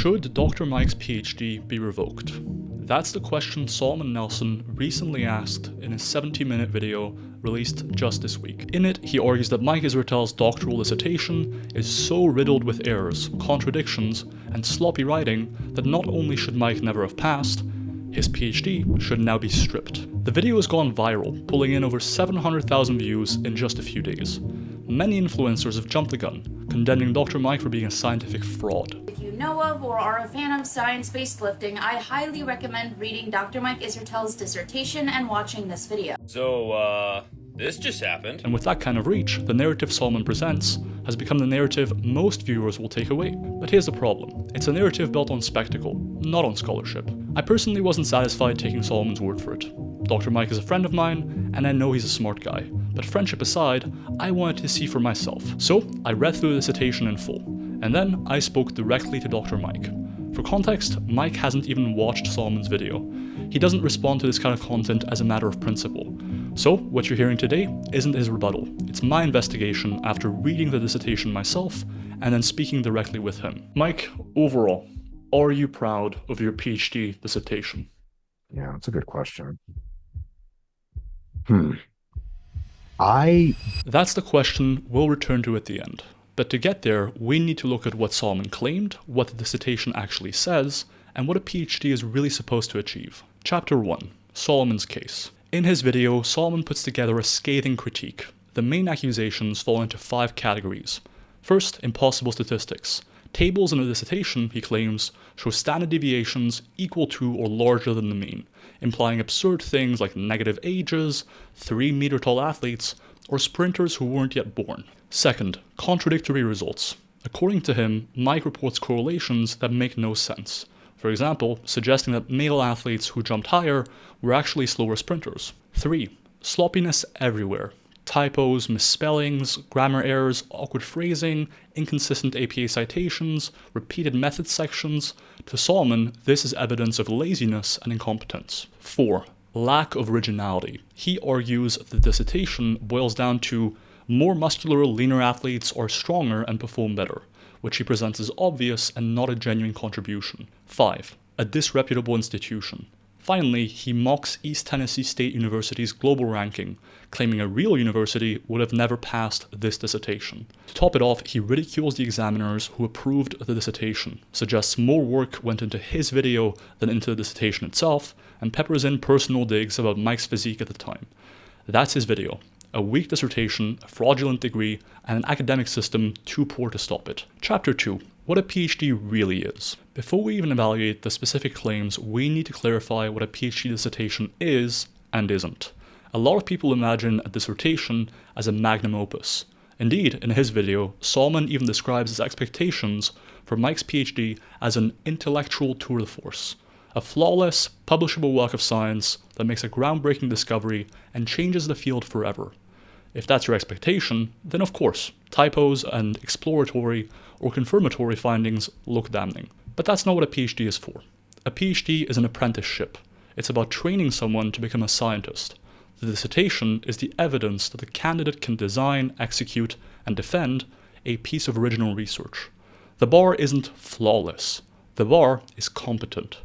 Should Dr. Mike's PhD be revoked? That's the question Solomon Nelson recently asked in his 70-minute video released just this week. In it, he argues that Mike Israetel's doctoral dissertation is so riddled with errors, contradictions, and sloppy writing that not only should Mike never have passed, his PhD should now be stripped. The video has gone viral, pulling in over 700,000 views in just a few days. Many influencers have jumped the gun, condemning Dr. Mike for being a scientific fraud. If you know of or are a fan of science-based lifting, I highly recommend reading Dr. Mike Israetel's dissertation and watching this video. So, this just happened. And with that kind of reach, the narrative Solomon presents has become the narrative most viewers will take away. But here's the problem. It's a narrative built on spectacle, not on scholarship. I personally wasn't satisfied taking Solomon's word for it. Dr. Mike is a friend of mine, and I know he's a smart guy. But friendship aside, I wanted to see for myself. So I read through the dissertation in full, and then I spoke directly to Dr. Mike. For context, Mike hasn't even watched Solomon's video. He doesn't respond to this kind of content as a matter of principle. So what you're hearing today isn't his rebuttal. It's my investigation after reading the dissertation myself and then speaking directly with him. Mike, overall, are you proud of your PhD dissertation? Yeah, that's a good question. That's the question we'll return to at the end. But to get there, we need to look at what Solomon claimed, what the dissertation actually says, and what a PhD is really supposed to achieve. Chapter 1. Solomon's Case. In his video, Solomon puts together a scathing critique. The main accusations fall into 5 categories. First, impossible statistics. Tables in the dissertation, he claims, show standard deviations equal to or larger than the mean, implying absurd things like negative ages, 3-meter-tall athletes, or sprinters who weren't yet born. Second, contradictory results. According to him, Mike reports correlations that make no sense. For example, suggesting that male athletes who jumped higher were actually slower sprinters. 3. Sloppiness everywhere. Typos, misspellings, grammar errors, awkward phrasing, inconsistent APA citations, repeated method sections. To Solomon, this is evidence of laziness and incompetence. 4. Lack of originality. He argues the dissertation boils down to more muscular, leaner athletes are stronger and perform better, which he presents as obvious and not a genuine contribution. 5. A disreputable institution. Finally, he mocks East Tennessee State University's global ranking, claiming a real university would have never passed this dissertation. To top it off, he ridicules the examiners who approved the dissertation, suggests more work went into his video than into the dissertation itself, and peppers in personal digs about Mike's physique at the time. That's his video. A weak dissertation, a fraudulent degree, and an academic system too poor to stop it. Chapter 2. What a PhD really is. Before we even evaluate the specific claims, we need to clarify what a PhD dissertation is and isn't. A lot of people imagine a dissertation as a magnum opus. Indeed, in his video, Solomon even describes his expectations for Mike's PhD as an intellectual tour de force. A flawless, publishable work of science that makes a groundbreaking discovery and changes the field forever. If that's your expectation, then of course, typos and exploratory or confirmatory findings look damning. But that's not what a PhD is for. A PhD is an apprenticeship. It's about training someone to become a scientist. The dissertation is the evidence that the candidate can design, execute, and defend a piece of original research. The bar isn't flawless. The bar is competent.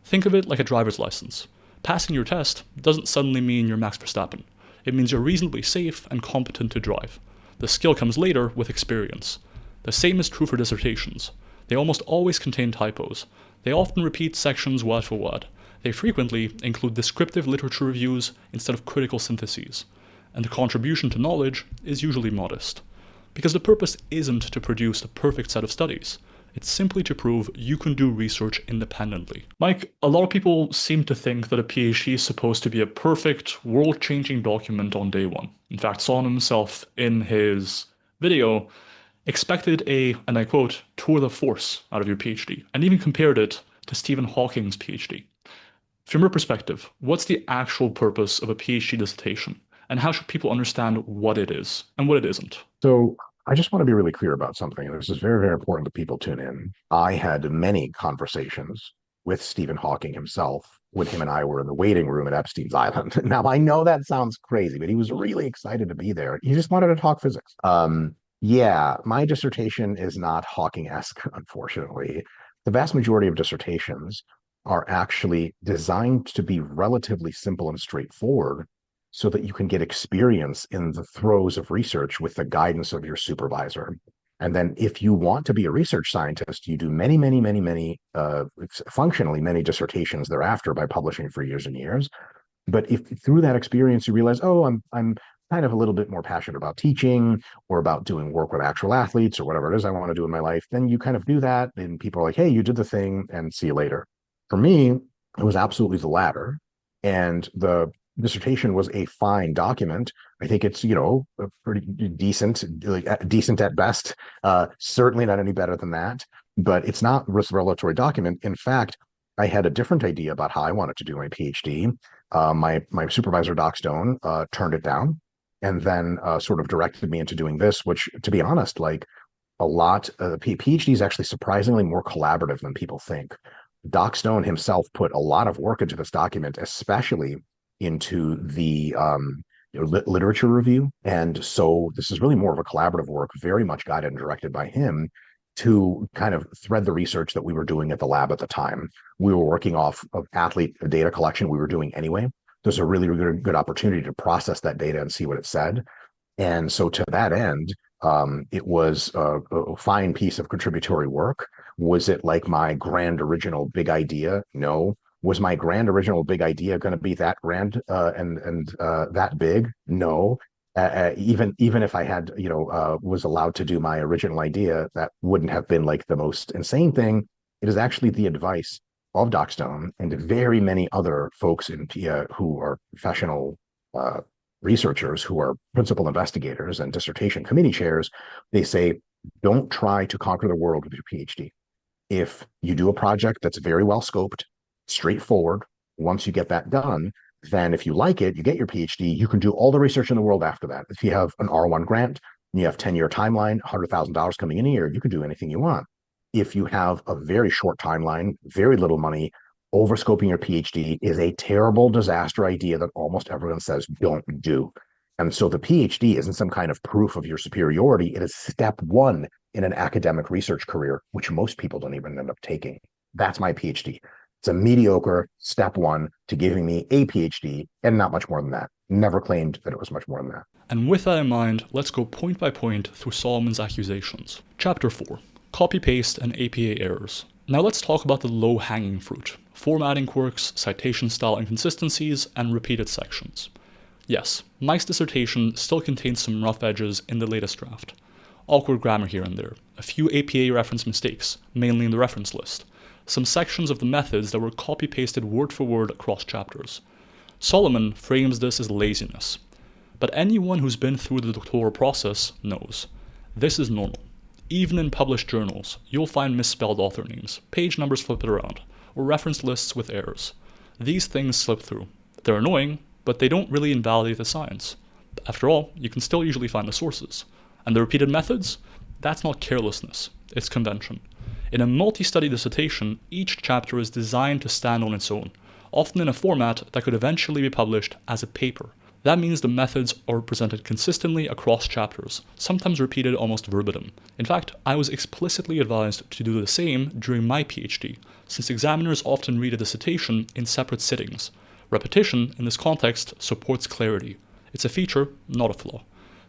Think of it like a driver's license. Passing your test doesn't suddenly mean you're Max Verstappen. It means you're reasonably safe and competent to drive. The skill comes later with experience. The same is true for dissertations. They almost always contain typos. They often repeat sections word for word. They frequently include descriptive literature reviews instead of critical syntheses. And the contribution to knowledge is usually modest. Because the purpose isn't to produce the perfect set of studies. It's simply to prove you can do research independently. Mike, a lot of people seem to think that a PhD is supposed to be a perfect, world-changing document on day one. In fact, Solomon himself, in his video, expected a, and I quote, tour de force out of your PhD, and even compared it to Stephen Hawking's PhD. From your perspective, what's the actual purpose of a PhD dissertation? And how should people understand what it is and what it isn't? So I just want to be really clear about something. This is very, very important that people tune in. I had many conversations with Stephen Hawking himself when him and I were in the waiting room at Epstein's Island. Now, I know that sounds crazy, but he was really excited to be there. He just wanted to talk physics. Yeah, my dissertation is not Hawking-esque, unfortunately. the vast majority of dissertations are actually designed to be relatively simple and straightforward so that you can get experience in the throes of research with the guidance of your supervisor. And then if you want to be a research scientist, you do many, functionally many dissertations thereafter by publishing for years and years. But if through that experience you realize, oh, I'm kind of a little bit more passionate about teaching or about doing work with actual athletes or whatever it is I want to do in my life, then you kind of do that. And people are like, hey, you did the thing and see you later. For me, it was absolutely the latter. And the dissertation was a fine document. I think it's, a pretty decent, like decent at best. Certainly not any better than that, but it's not a revelatory document. In fact, I had a different idea about how I wanted to do my PhD. My supervisor, Doc Stone, turned it down and then sort of directed me into doing this, which, to be honest, like a lot, PhD is actually surprisingly more collaborative than people think. Doc Stone himself put a lot of work into this document, especially into the literature review. And so this is really more of a collaborative work, very much guided and directed by him to kind of thread the research that we were doing at the lab at the time. We were working off of athlete data collection we were doing anyway. There's a really, really good opportunity to process that data and see what it said. And so to that end, it was a fine piece of contributory work. Was it like my grand original big idea? No. Was my grand original big idea going to be that grand and that big? No. Even if I had, was allowed to do my original idea, that wouldn't have been like the most insane thing. It is actually the advice of Doc Stone and very many other folks in PIA who are professional researchers, who are principal investigators and dissertation committee chairs. They say, don't try to conquer the world with your PhD. If you do a project that's very well scoped, straightforward, once you get that done, then if you like it, you get your PhD, you can do all the research in the world after that. If you have an R1 grant, and you have 10-year timeline, $100,000 coming in a year, you can do anything you want. If you have a very short timeline, very little money, overscoping your PhD is a terrible disaster idea that almost everyone says don't do. And so the PhD isn't some kind of proof of your superiority. It is step one in an academic research career, which most people don't even end up taking. That's my PhD. It's a mediocre step one to giving me a PhD and not much more than that. Never claimed that it was much more than that. And with that in mind, let's go point by point through Solomon's accusations. Chapter 4. Copy-paste and APA errors. Now let's talk about the low-hanging fruit. Formatting quirks, citation style inconsistencies, and repeated sections. Yes, Mike's dissertation still contains some rough edges in the latest draft. Awkward grammar here and there, a few APA reference mistakes, mainly in the reference list, some sections of the methods that were copy-pasted word for word across chapters. Solomon frames this as laziness. But anyone who's been through the doctoral process knows this is normal. Even in published journals, you'll find misspelled author names, page numbers flipped around, or reference lists with errors. These things slip through. They're annoying, but they don't really invalidate the science. After all, you can still usually find the sources. And the repeated methods? That's not carelessness, it's convention. In a multi-study dissertation, each chapter is designed to stand on its own, often in a format that could eventually be published as a paper. That means the methods are presented consistently across chapters, sometimes repeated almost verbatim. In fact, I was explicitly advised to do the same during my PhD, since examiners often read a dissertation in separate sittings. Repetition, in this context, supports clarity. It's a feature, not a flaw.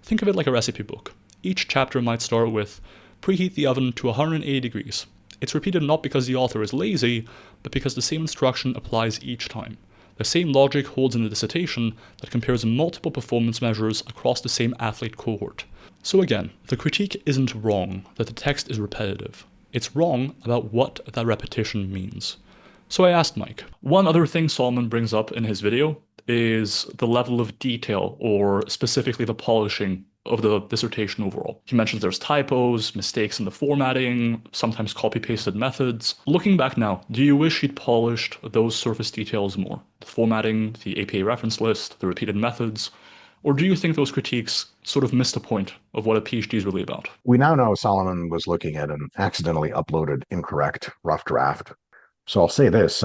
Think of it like a recipe book. Each chapter might start with, preheat the oven to 180 degrees. It's repeated not because the author is lazy, but because the same instruction applies each time. The same logic holds in the dissertation that compares multiple performance measures across the same athlete cohort. So again, the critique isn't wrong that the text is repetitive. It's wrong about what that repetition means. So I asked Mike. One other thing Solomon brings up in his video is the level of detail, or specifically the polishing of the dissertation overall. He mentions there's typos, mistakes in the formatting, sometimes copy-pasted methods. Looking back now, do you wish he'd polished those surface details more? The formatting, the APA reference list, the repeated methods? Or do you think those critiques sort of missed the point of what a PhD is really about? We now know Solomon was looking at an accidentally uploaded incorrect rough draft. So I'll say this,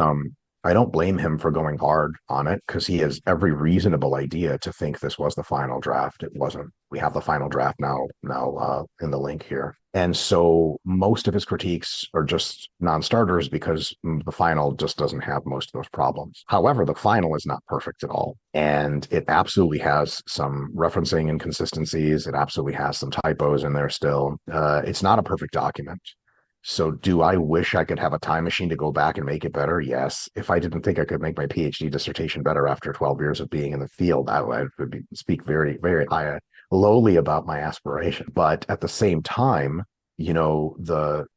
I don't blame him for going hard on it because he has every reasonable idea to think this was the final draft. It wasn't. We have the final draft now in the link here. And so most of his critiques are just non-starters because the final just doesn't have most of those problems. However, the final is not perfect at all. And it absolutely has some referencing inconsistencies. It absolutely has some typos in there still. It's not a perfect document. So do I wish I could have a time machine to go back and make it better? Yes. If I didn't think I could make my PhD dissertation better after 12 years of being in the field, I would speak very, very lowly about my aspiration. But at the same time, the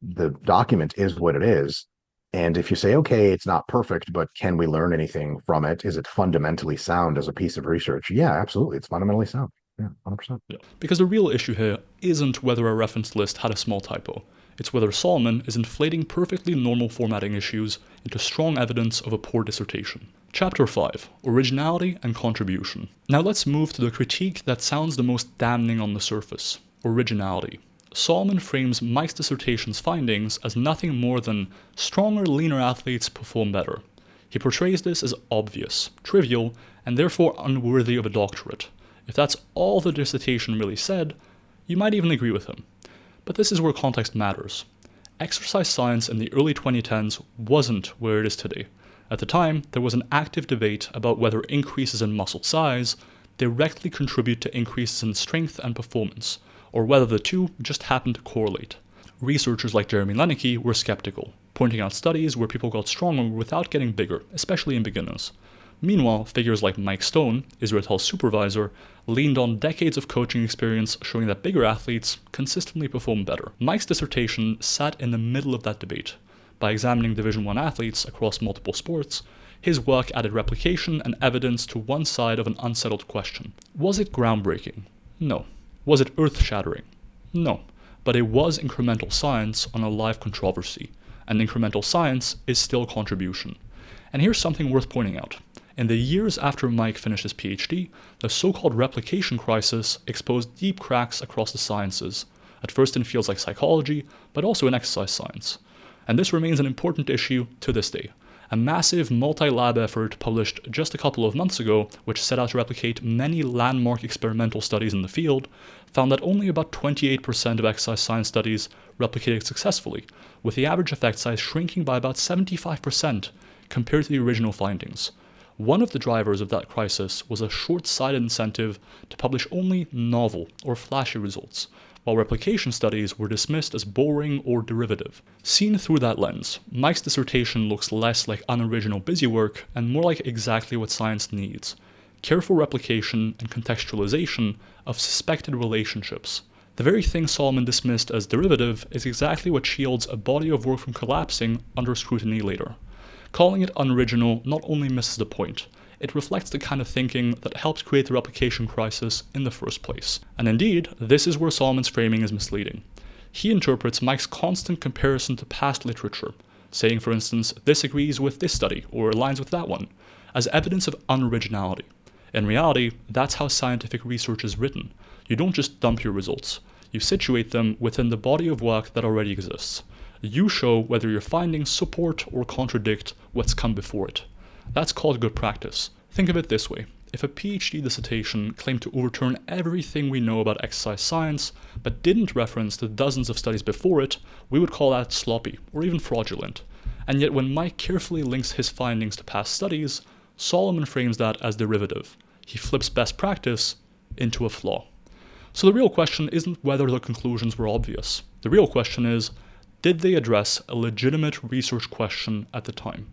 document is what it is. And if you say, okay, it's not perfect, but can we learn anything from it? Is it fundamentally sound as a piece of research? Yeah, absolutely. It's fundamentally sound. Yeah, 100%. Yeah. Because the real issue here isn't whether a reference list had a small typo. It's whether Solomon is inflating perfectly normal formatting issues into strong evidence of a poor dissertation. Chapter 5. Originality and Contribution. Now let's move to the critique that sounds the most damning on the surface. Originality. Solomon frames Mike's dissertation's findings as nothing more than stronger, leaner athletes perform better. He portrays this as obvious, trivial, and therefore unworthy of a doctorate. If that's all the dissertation really said, you might even agree with him. But this is where context matters. Exercise science in the early 2010s wasn't where it is today. At the time, there was an active debate about whether increases in muscle size directly contribute to increases in strength and performance, or whether the two just happen to correlate. Researchers like Jeremy Lenicky were skeptical, pointing out studies where people got stronger without getting bigger, especially in beginners. Meanwhile, figures like Mike Stone, Israel's supervisor, leaned on decades of coaching experience showing that bigger athletes consistently perform better. Mike's dissertation sat in the middle of that debate. By examining Division I athletes across multiple sports, his work added replication and evidence to one side of an unsettled question. Was it groundbreaking? No. Was it earth-shattering? No. But it was incremental science on a live controversy, and incremental science is still contribution. And here's something worth pointing out. In the years after Mike finished his PhD, the so-called replication crisis exposed deep cracks across the sciences, at first in fields like psychology, but also in exercise science. And this remains an important issue to this day. A massive multi-lab effort published just a couple of months ago, which set out to replicate many landmark experimental studies in the field, found that only about 28% of exercise science studies replicated successfully, with the average effect size shrinking by about 75% compared to the original findings. One of the drivers of that crisis was a short-sighted incentive to publish only novel or flashy results, while replication studies were dismissed as boring or derivative. Seen through that lens, Mike's dissertation looks less like unoriginal busywork and more like exactly what science needs: careful replication and contextualization of suspected relationships. The very thing Solomon dismissed as derivative is exactly what shields a body of work from collapsing under scrutiny later. Calling it unoriginal not only misses the point, it reflects the kind of thinking that helped create the replication crisis in the first place. And indeed, this is where Solomon's framing is misleading. He interprets Mike's constant comparison to past literature, saying, for instance, this agrees with this study or aligns with that one, as evidence of unoriginality. In reality, that's how scientific research is written. You don't just dump your results. You situate them within the body of work that already exists. You show whether your findings support or contradict what's come before it. That's called good practice. Think of it this way. If a PhD dissertation claimed to overturn everything we know about exercise science, but didn't reference the dozens of studies before it, we would call that sloppy or even fraudulent. And yet when Mike carefully links his findings to past studies, Solomon frames that as derivative. He flips best practice into a flaw. So the real question isn't whether the conclusions were obvious. The real question is, did they address a legitimate research question at the time?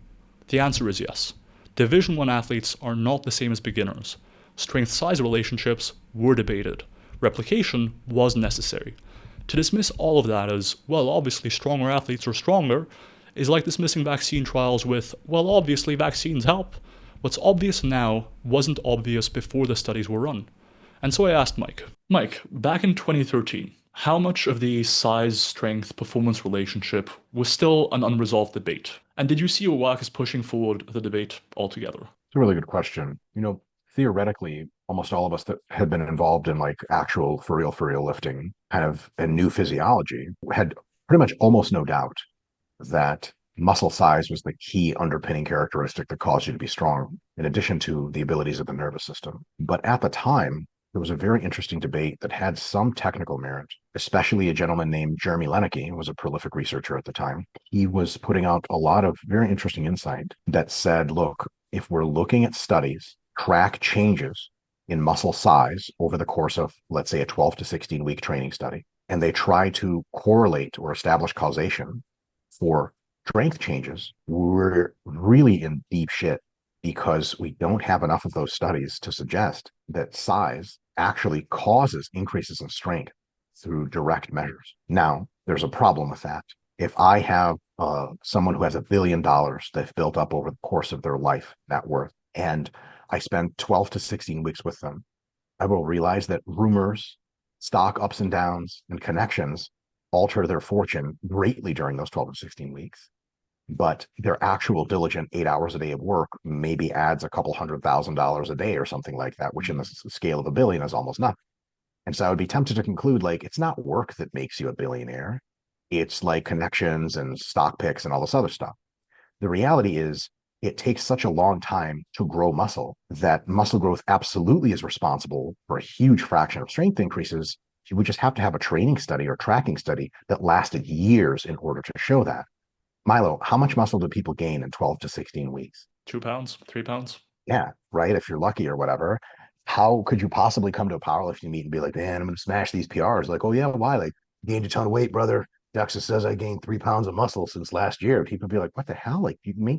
The answer is yes. Division I athletes are not the same as beginners. Strength-size relationships were debated. Replication was necessary. To dismiss all of that as, well, obviously stronger athletes are stronger, is like dismissing vaccine trials with, well, obviously vaccines help. What's obvious now wasn't obvious before the studies were run. And so I asked Mike, back in 2013, how much of the size-strength performance relationship was still an unresolved debate? And did you see your work as pushing forward the debate altogether? It's a really good question. Theoretically, almost all of us that had been involved in like actual for real lifting, kind of a new physiology, had pretty much almost no doubt that muscle size was the key underpinning characteristic that caused you to be strong, in addition to the abilities of the nervous system. But at the time, there was a very interesting debate that had some technical merit, especially a gentleman named Jeremy Lenicky, who was a prolific researcher at the time. He was putting out a lot of very interesting insight that said, look, if we're looking at studies, track changes in muscle size over the course of, let's say, a 12 to 16 week training study, and they try to correlate or establish causation for strength changes, we're really in deep shit because we don't have enough of those studies to suggest that size actually causes increases in strength through direct measures. Now, there's a problem with that. If I have someone who has $1 billion they've built up over the course of their life, net worth, and I spend 12 to 16 weeks with them, I will realize that rumors, stock ups and downs, and connections alter their fortune greatly during those 12 to 16 weeks. But their actual diligent 8 hours a day of work maybe adds a couple $100,000 a day or something like that, which in the scale of $1 billion is almost nothing. And so I would be tempted to conclude, like, it's not work that makes you a billionaire. It's like connections and stock picks and all this other stuff. The reality is it takes such a long time to grow muscle that muscle growth absolutely is responsible for a huge fraction of strength increases. You would just have to have a training study or tracking study that lasted years in order to show that. Milo, how much muscle do people gain in 12 to 16 weeks? 2 pounds, 3 pounds. Yeah, right. If you're lucky or whatever. How could you possibly come to a powerlifting meet and be like, man, I'm going to smash these PRs? Like, oh, yeah, why? Like, gained a ton of weight, brother. DEXA says I gained 3 pounds of muscle since last year. People be like, what the hell? Like, you may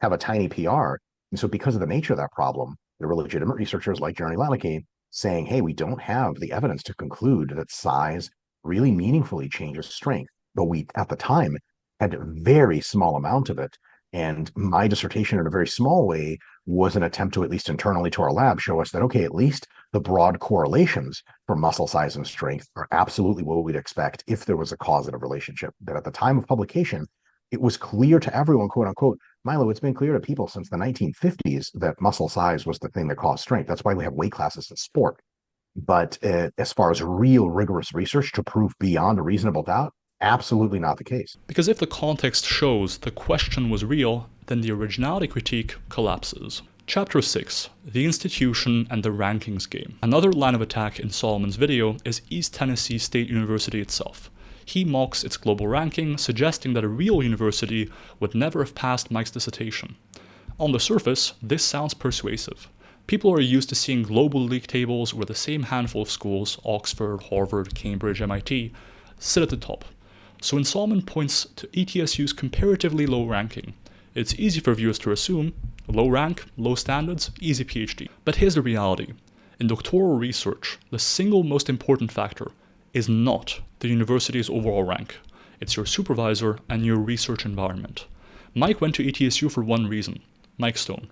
have a tiny PR. And so, because of the nature of that problem, there were legitimate researchers like Jeremy Lenicky saying, hey, we don't have the evidence to conclude that size really meaningfully changes strength. But we, at the time, had a very small amount of it. And my dissertation, in a very small way, was an attempt to, at least internally to our lab, show us that, okay, at least the broad correlations for muscle size and strength are absolutely what we'd expect if there was a causative relationship. That at the time of publication, it was clear to everyone, quote unquote, Milo, it's been clear to people since the 1950s that muscle size was the thing that caused strength. That's why we have weight classes in sport. But as far as real rigorous research to prove beyond a reasonable doubt, absolutely not the case. Because if the context shows the question was real, then the originality critique collapses. Chapter 6, The Institution and the Rankings Game. Another line of attack in Solomon's video is East Tennessee State University itself. He mocks its global ranking, suggesting that a real university would never have passed Mike's dissertation. On the surface, this sounds persuasive. People are used to seeing global league tables where the same handful of schools, Oxford, Harvard, Cambridge, MIT, sit at the top. So when Solomon points to ETSU's comparatively low ranking, it's easy for viewers to assume low rank, low standards, easy PhD. But here's the reality. In doctoral research, the single most important factor is not the university's overall rank. It's your supervisor and your research environment. Mike went to ETSU for one reason, Mike Stone.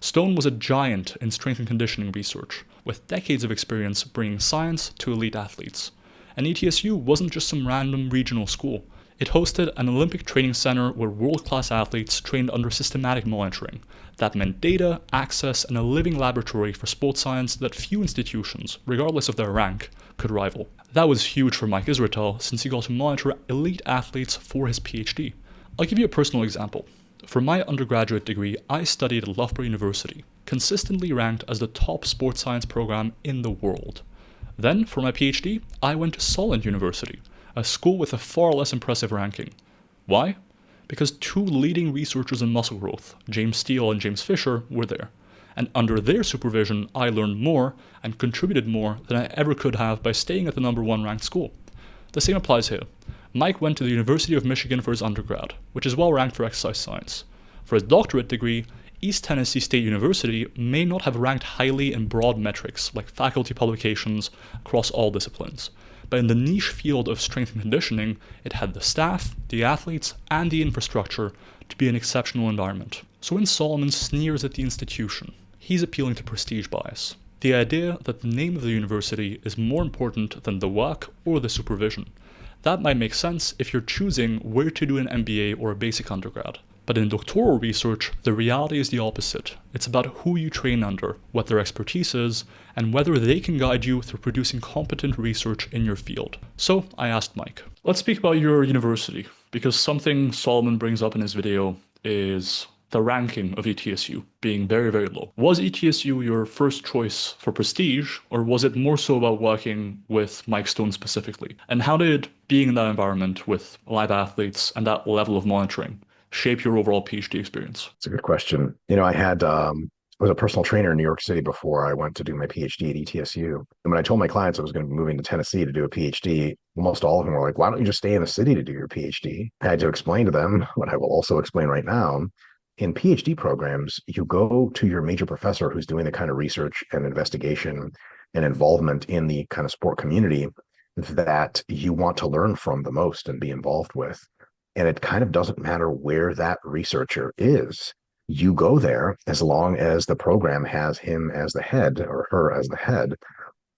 Stone was a giant in strength and conditioning research, with decades of experience bringing science to elite athletes. And ETSU wasn't just some random regional school. It hosted an Olympic training center where world-class athletes trained under systematic monitoring. That meant data, access, and a living laboratory for sports science that few institutions, regardless of their rank, could rival. That was huge for Mike Israetel since he got to monitor elite athletes for his PhD. I'll give you a personal example. For my undergraduate degree, I studied at Loughborough University, consistently ranked as the top sports science program in the world. Then, for my PhD, I went to Solent University, a school with a far less impressive ranking. Why? Because two leading researchers in muscle growth, James Steele and James Fisher, were there. And under their supervision, I learned more and contributed more than I ever could have by staying at the #1 ranked school. The same applies here. Mike went to the University of Michigan for his undergrad, which is well ranked for exercise science. For his doctorate degree, East Tennessee State University may not have ranked highly in broad metrics like faculty publications across all disciplines, but in the niche field of strength and conditioning, it had the staff, the athletes, and the infrastructure to be an exceptional environment. So when Solomon sneers at the institution, he's appealing to prestige bias. The idea that the name of the university is more important than the work or the supervision. That might make sense if you're choosing where to do an MBA or a basic undergrad. But in doctoral research, the reality is the opposite. It's about who you train under, what their expertise is, and whether they can guide you through producing competent research in your field. So I asked Mike. Let's speak about your university, because something Solomon brings up in his video is the ranking of ETSU being very, very low. Was ETSU your first choice for prestige, or was it more so about working with Mike Stone specifically? And how did being in that environment with live athletes and that level of monitoring shape your overall PhD experience? It's a good question. I was a personal trainer in New York City before I went to do my PhD at ETSU. And when I told my clients I was going to be moving to Tennessee to do a PhD, almost all of them were like, why don't you just stay in the city to do your PhD? I had to explain to them what I will also explain right now. In PhD programs, you go to your major professor who's doing the kind of research and investigation and involvement in the kind of sport community that you want to learn from the most and be involved with. And it kind of doesn't matter where that researcher is. You go there as long as the program has him as the head or her as the head.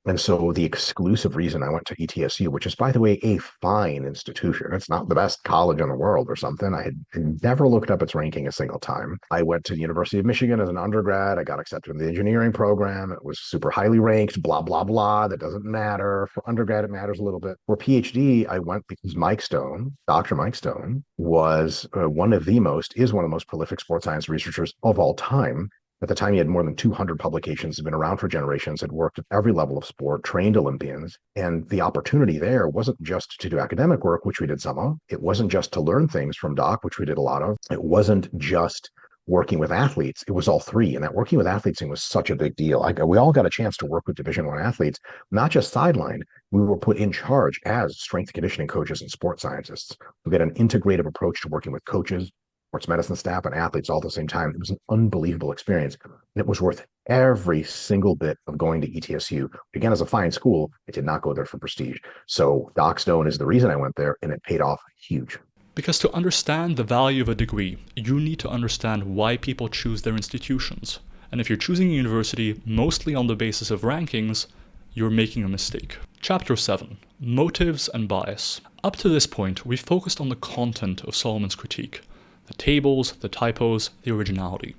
And so the exclusive reason I went to ETSU, which is, by the way, a fine institution, it's not the best college in the world or something. I had never looked up its ranking a single time. I went to the University of Michigan as an undergrad. I got accepted in the engineering program. It was super highly ranked, blah, blah, blah. That doesn't matter. For undergrad, it matters a little bit. For PhD, I went because Mike Stone, Dr. Mike Stone, is one of the most prolific sports science researchers of all time. At the time, he had more than 200 publications, had been around for generations, had worked at every level of sport, trained Olympians. And the opportunity there wasn't just to do academic work, which we did some of. It wasn't just to learn things from Doc, which we did a lot of. It wasn't just working with athletes. It was all three. And that working with athletes thing was such a big deal. We all got a chance to work with Division I athletes, not just sidelined. We were put in charge as strength conditioning coaches and sports scientists. We had an integrative approach to working with coaches, sports medicine staff, and athletes all at the same time. It was an unbelievable experience. And it was worth every single bit of going to ETSU. Again, as a fine school, I did not go there for prestige. So Doc Stone is the reason I went there, and it paid off huge. Because to understand the value of a degree, you need to understand why people choose their institutions. And if you're choosing a university mostly on the basis of rankings, you're making a mistake. Chapter 7. Motives and Bias. Up to this point, we've focused on the content of Solomon's critique. The tables, the typos, the originality.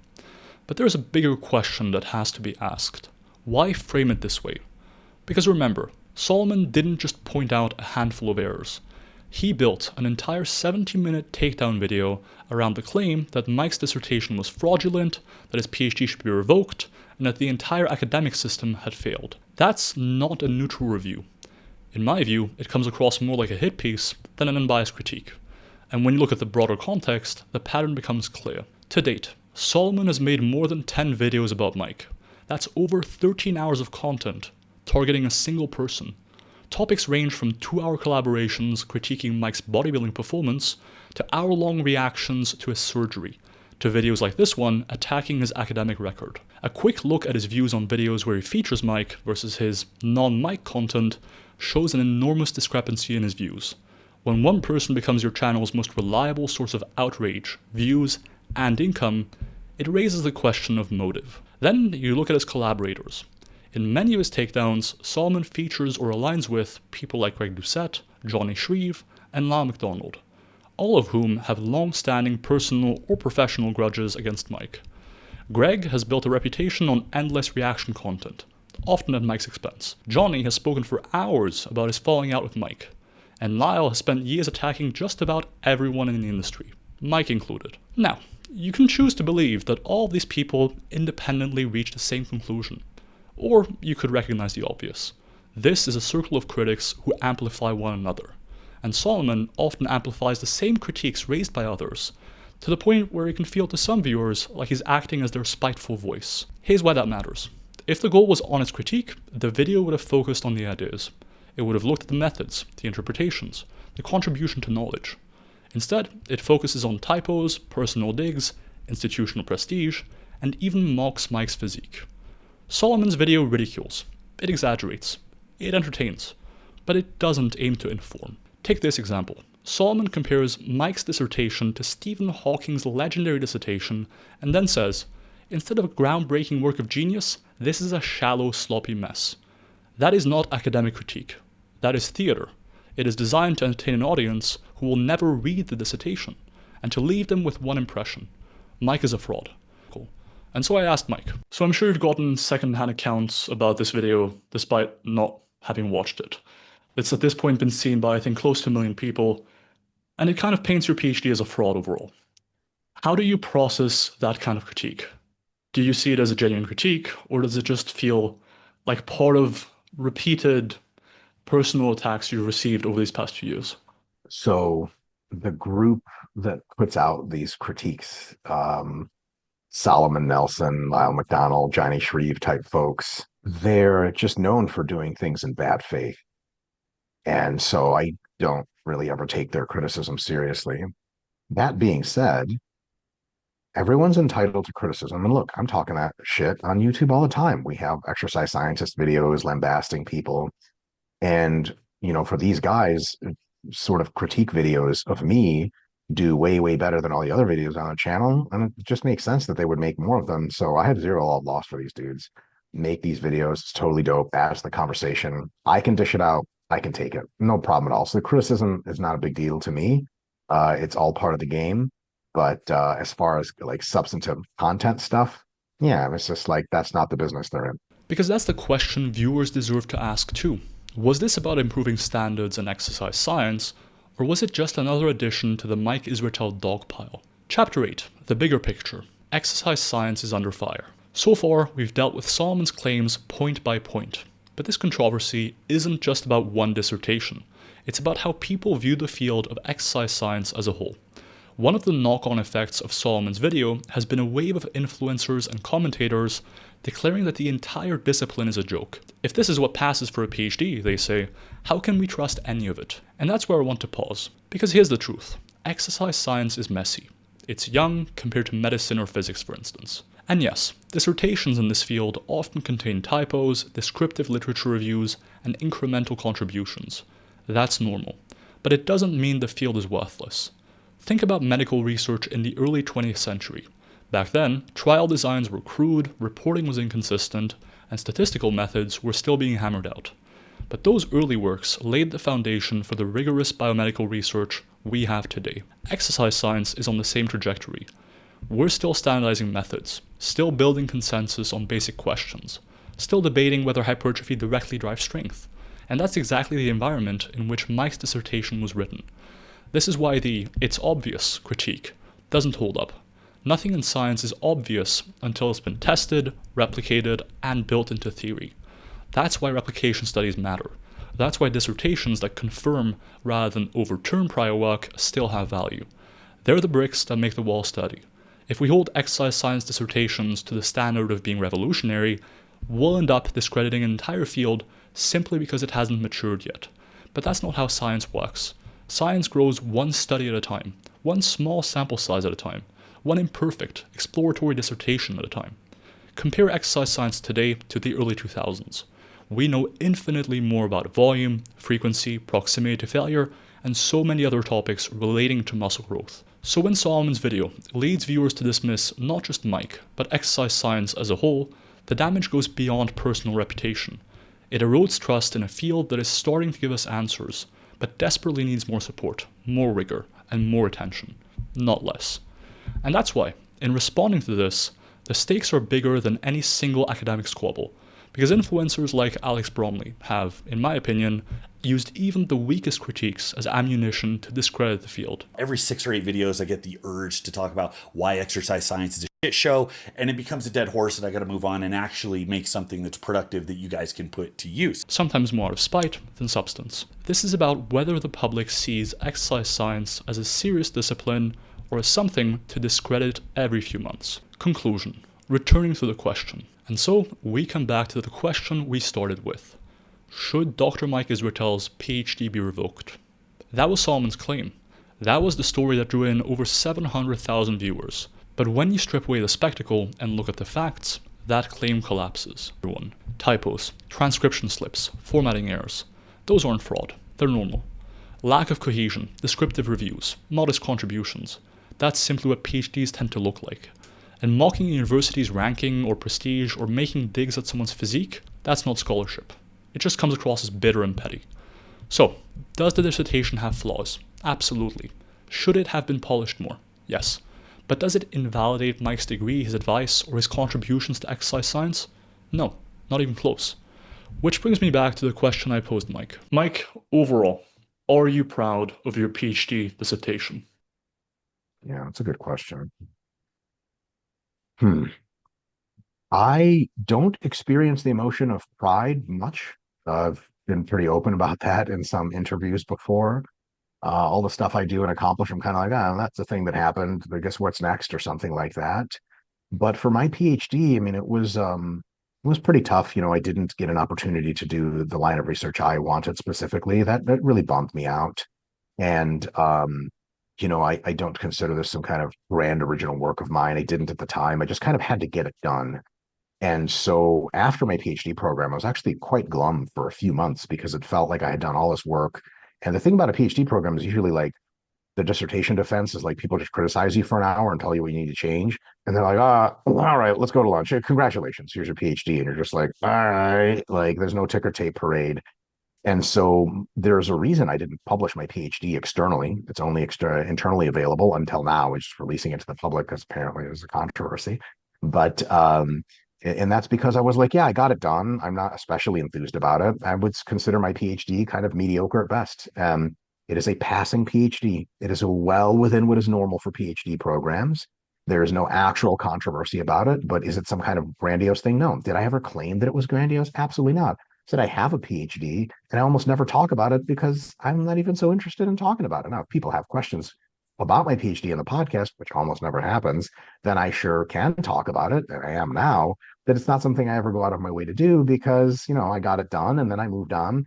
But there's a bigger question that has to be asked. Why frame it this way? Because remember, Solomon didn't just point out a handful of errors. He built an entire 70-minute takedown video around the claim that Mike's dissertation was fraudulent, that his PhD should be revoked, and that the entire academic system had failed. That's not a neutral review. In my view, it comes across more like a hit piece than an unbiased critique. And when you look at the broader context, the pattern becomes clear. To date, Solomon has made more than 10 videos about Mike. That's over 13 hours of content, targeting a single person. Topics range from 2-hour collaborations critiquing Mike's bodybuilding performance, to hour-long reactions to his surgery, to videos like this one attacking his academic record. A quick look at his views on videos where he features Mike versus his non-Mike content shows an enormous discrepancy in his views. When one person becomes your channel's most reliable source of outrage, views, and income, it raises the question of motive. Then you look at his collaborators. In many of his takedowns, Solomon features or aligns with people like Greg Doucette, Johnny Shreve, and Lyle McDonald, all of whom have long-standing personal or professional grudges against Mike. Greg has built a reputation on endless reaction content, often at Mike's expense. Johnny has spoken for hours about his falling out with Mike. And Lyle has spent years attacking just about everyone in the industry, Mike included. Now, you can choose to believe that all of these people independently reach the same conclusion, or you could recognize the obvious. This is a circle of critics who amplify one another, and Solomon often amplifies the same critiques raised by others, to the point where it can feel to some viewers like he's acting as their spiteful voice. Here's why that matters. If the goal was honest critique, the video would have focused on the ideas. It would have looked at the methods, the interpretations, the contribution to knowledge. Instead, it focuses on typos, personal digs, institutional prestige, and even mocks Mike's physique. Solomon's video ridicules, it exaggerates, it entertains, but it doesn't aim to inform. Take this example. Solomon compares Mike's dissertation to Stephen Hawking's legendary dissertation and then says, instead of a groundbreaking work of genius, this is a shallow, sloppy mess. That is not academic critique. That is theater. It is designed to entertain an audience who will never read the dissertation, and to leave them with one impression. Mike is a fraud. Cool. And so I asked Mike. So I'm sure you've gotten second-hand accounts about this video, despite not having watched it. It's at this point been seen by, I think, close to 1 million people, and it kind of paints your PhD as a fraud overall. How do you process that kind of critique? Do you see it as a genuine critique, or does it just feel like part of repeated personal attacks you've received over these past few years? So the group that puts out these critiques, Solomon Nelson, Lyle McDonald, Johnny Shreve type folks, they're just known for doing things in bad faith. And so I don't really ever take their criticism seriously. That being said, everyone's entitled to criticism. And look, I'm talking that shit on YouTube all the time. We have exercise scientist videos lambasting people. And, for these guys, sort of critique videos of me do way, way better than all the other videos on the channel. And it just makes sense that they would make more of them. So I have zero love lost for these dudes. Make these videos. It's totally dope. Adds to the conversation. I can dish it out. I can take it. No problem at all. So the criticism is not a big deal to me. It's all part of the game. But as far as like substantive content stuff, yeah, it's just like that's not the business they're in. Because that's the question viewers deserve to ask too. Was this about improving standards in exercise science, or was it just another addition to the Mike Israetel dogpile? Chapter 8, the bigger picture. Exercise science is under fire. So far, we've dealt with Solomon's claims point by point. But this controversy isn't just about one dissertation. It's about how people view the field of exercise science as a whole. One of the knock-on effects of Solomon's video has been a wave of influencers and commentators declaring that the entire discipline is a joke. If this is what passes for a PhD, they say, how can we trust any of it? And that's where I want to pause. Because here's the truth. Exercise science is messy. It's young compared to medicine or physics, for instance. And yes, dissertations in this field often contain typos, descriptive literature reviews, and incremental contributions. That's normal. But it doesn't mean the field is worthless. Think about medical research in the early 20th century. Back then, trial designs were crude, reporting was inconsistent, and statistical methods were still being hammered out. But those early works laid the foundation for the rigorous biomedical research we have today. Exercise science is on the same trajectory. We're still standardizing methods, still building consensus on basic questions, still debating whether hypertrophy directly drives strength. And that's exactly the environment in which Mike's dissertation was written. This is why the "it's obvious" critique doesn't hold up. Nothing in science is obvious until it's been tested, replicated, and built into theory. That's why replication studies matter. That's why dissertations that confirm rather than overturn prior work still have value. They're the bricks that make the wall steady. If we hold exercise science dissertations to the standard of being revolutionary, we'll end up discrediting an entire field simply because it hasn't matured yet. But that's not how science works. Science grows one study at a time, one small sample size at a time, one imperfect, exploratory dissertation at a time. Compare exercise science today to the early 2000s. We know infinitely more about volume, frequency, proximity to failure, and so many other topics relating to muscle growth. So when Solomon's video leads viewers to dismiss not just Mike, but exercise science as a whole, the damage goes beyond personal reputation. It erodes trust in a field that is starting to give us answers, but desperately needs more support, more rigor, and more attention, not less. And that's why, in responding to this, the stakes are bigger than any single academic squabble, because influencers like Alex Bromley have, in my opinion, used even the weakest critiques as ammunition to discredit the field. Every 6 or 8 videos, I get the urge to talk about why exercise science is a shit show, and it becomes a dead horse, and I got to move on and actually make something that's productive that you guys can put to use. Sometimes more out of spite than substance. This is about whether the public sees exercise science as a serious discipline or as something to discredit every few months. Conclusion. Returning to the question. And so, we come back to the question we started with. Should Dr. Mike Israetel's PhD be revoked? That was Solomon's claim. That was the story that drew in over 700,000 viewers. But when you strip away the spectacle and look at the facts, that claim collapses. Typos, transcription slips, formatting errors. Those aren't fraud. They're normal. Lack of cohesion, descriptive reviews, modest contributions. That's simply what PhDs tend to look like. And mocking a university's ranking or prestige or making digs at someone's physique, that's not scholarship. It just comes across as bitter and petty. So, does the dissertation have flaws? Absolutely. Should it have been polished more? Yes. But does it invalidate Mike's degree, his advice, or his contributions to exercise science? No, not even close. Which brings me back to the question I posed Mike. Mike, overall, are you proud of your PhD dissertation? Yeah, that's a good question. Hmm. I don't experience the emotion of pride much. I've been pretty open about that in some interviews before. All the stuff I do and accomplish, I'm kind of like, oh, that's a thing that happened. I guess what's next or something like that. But for my PhD, I mean, it was pretty tough. You know, I didn't get an opportunity to do the line of research I wanted specifically. That really bummed me out. And I don't consider this some kind of grand original work of mine. I didn't at the time. I just kind of had to get it done. And so after my PhD program, I was actually quite glum for a few months because it felt like I had done all this work. And the thing about a PhD program is usually like the dissertation defense is like people just criticize you for an hour and tell you what you need to change. And they're like, all right, let's go to lunch. Congratulations, here's your PhD. And you're just like, all right, like there's no ticker tape parade. And so there's a reason I didn't publish my PhD externally. It's only internally available until now. It's just releasing it to the public because apparently there's a controversy. But and that's because I was like, yeah, I got it done. I'm not especially enthused about it. I would consider my PhD kind of mediocre at best. It is a passing PhD. It is well within what is normal for PhD programs. There is no actual controversy about it, but is it some kind of grandiose thing? No. Did I ever claim that it was grandiose? Absolutely not. Said I have a PhD, and I almost never talk about it because I'm not even so interested in talking about it. Now, if people have questions about my PhD in the podcast, which almost never happens, then I sure can talk about it, and I am now. That it's not something I ever go out of my way to do because, I got it done and then I moved on.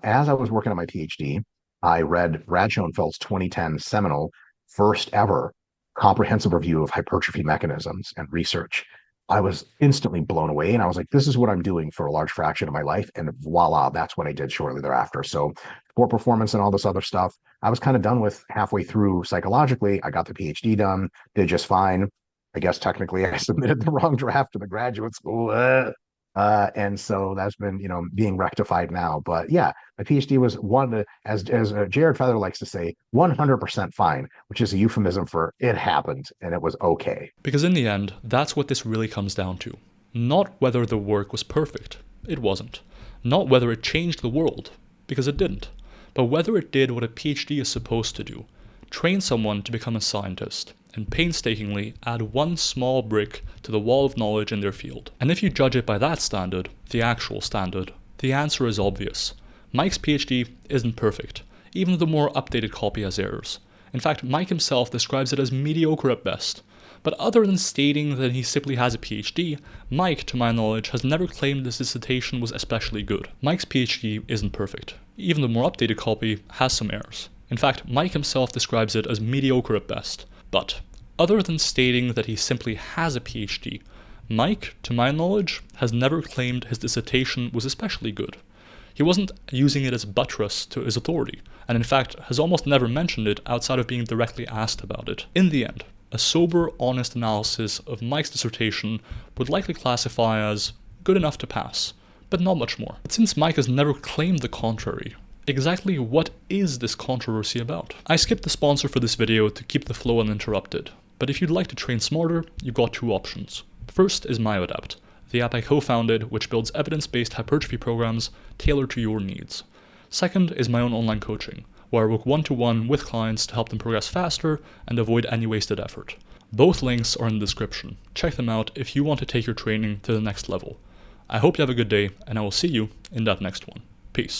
As I was working on my PhD, I read Brad Schoenfeld's 2010 seminal first ever comprehensive review of hypertrophy mechanisms and research. I was instantly blown away. And I was like, this is what I'm doing for a large fraction of my life. And voila, that's what I did shortly thereafter. So sport performance and all this other stuff, I was kind of done with halfway through psychologically. I got the PhD done, did just fine. I guess technically I submitted the wrong draft to the graduate school. And so that's been, being rectified now. But yeah, my PhD was as Jared Feather likes to say, 100% fine, which is a euphemism for it happened and it was okay. Because in the end, that's what this really comes down to. Not whether the work was perfect. It wasn't. Not whether it changed the world, because it didn't. But whether it did what a PhD is supposed to do. Train someone to become a scientist, and painstakingly add one small brick to the wall of knowledge in their field. And if you judge it by that standard, the actual standard, the answer is obvious. Mike's PhD isn't perfect. Even the more updated copy has errors. In fact, Mike himself describes it as mediocre at best. But other than stating that he simply has a PhD, Mike, to my knowledge, has never claimed this dissertation was especially good. Mike's PhD isn't perfect. Even the more updated copy has some errors. In fact, Mike himself describes it as mediocre at best. But, other than stating that he simply has a PhD, Mike, to my knowledge, has never claimed his dissertation was especially good. He wasn't using it as buttress to his authority, and in fact has almost never mentioned it outside of being directly asked about it. In the end, a sober, honest analysis of Mike's dissertation would likely classify as good enough to pass, but not much more. But since Mike has never claimed the contrary, exactly what is this controversy about? I skipped the sponsor for this video to keep the flow uninterrupted, but if you'd like to train smarter, you've got two options. First is MyoAdapt, the app I co-founded which builds evidence-based hypertrophy programs tailored to your needs. Second is my own online coaching, where I work one-to-one with clients to help them progress faster and avoid any wasted effort. Both links are in the description. Check them out if you want to take your training to the next level. I hope you have a good day, and I will see you in that next one. Peace.